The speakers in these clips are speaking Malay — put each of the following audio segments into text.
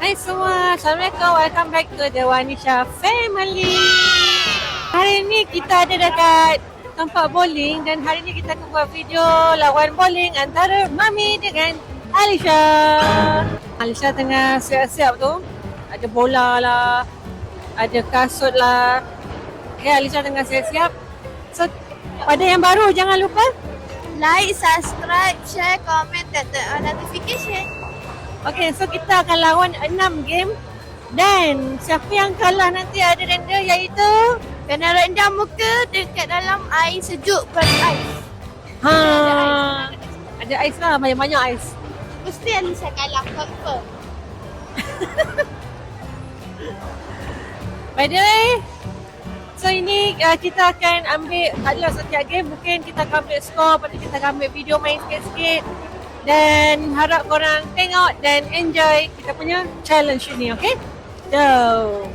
Hai semua, Assalamualaikum. Welcome back to the Wanisha family. Hari ni kita ada dekat tempat bowling dan hari ni kita akan buat video lawan bowling antara Mami dengan Alisha. Alisha tengah siap-siap tu. Ada bola lah, ada kasut lah. Okay, Alisha tengah siap-siap. So, pada yang baru jangan lupa Like, subscribe, share, comment dan turn on notification. Okay, so kita akan lawan 6 game. Dan siapa yang kalah nanti ada denda iaitu Kena rendam muka dekat dalam air sejuk ais. ada ais lah, banyak-banyak ais. Mesti Alisa kalah, confirm. By the way, so ini kita akan ambil adalah setiap game, mungkin kita akan ambil skor, lepas tu kita akan ambil video main sikit-sikit. Dan harap korang tengok dan enjoy kita punya challenge ini, okay? So,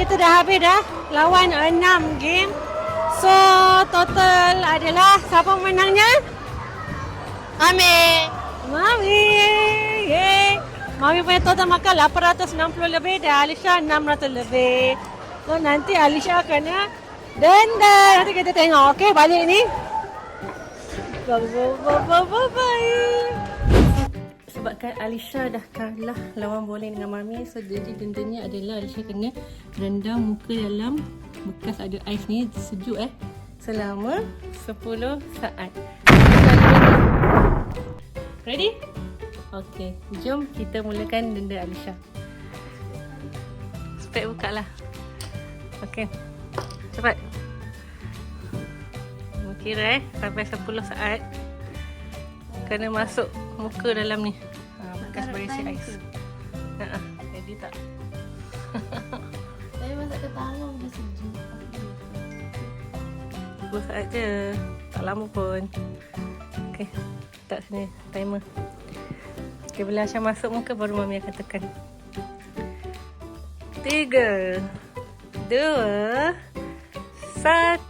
kita dah habis dah lawan 6 game. So total adalah siapa menangnya? Mami. Mami. Yeay. Mami punya total makan 860 lebih dan Alisha 600 lebih. So nanti Alisha kena denda. Nanti kita tengok. Okay, balik ni. Bye-bye. Sebabkan Alisha dah kalah lawan bowling dengan Mami, so jadi dendanya adalah Alisha kena rendam muka dalam bekas ada ais ni sejuk selama 10 saat. Ready? Okey, jom kita mulakan denda Alisha. Spek buka lah. Okey, cepat. Kira sampai 10 saat kena masuk muka dalam ni. Bekas berisi ais. Ready tak? Saya masak ke tangan dah sejuk. 10 saat je. Tak lama pun. Okey, letak sini timer. Okey, bila Aisyah masuk muka baru Mami akan tekan. 3 2 1.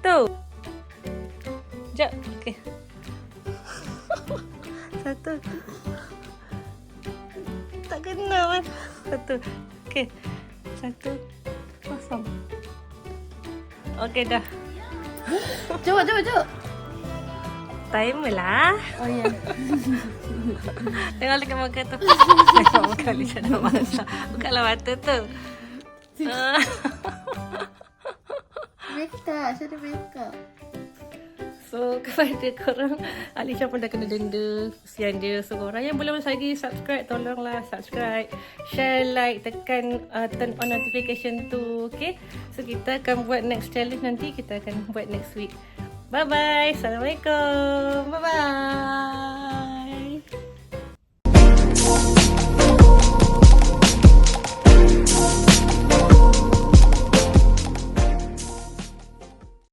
Sekejap. Okey. 1. Tak kena kan? 1. Okey. 1. Kosong. Okey dah. Jom. Timer lah. Oh ya. Tengok dekat muka tu. Tengok muka Alisha dah masak. Bukalah mata tu. Make up, saya ada make up. So kepada korang, Alisha pun dah kena denda. Kesian dia. So korang yang belum lagi subscribe, tolonglah subscribe, share, like, tekan turn on notification tu. Okay, so kita akan buat next challenge nanti. Kita akan buat next week. Bye bye. Assalamualaikum. Bye bye.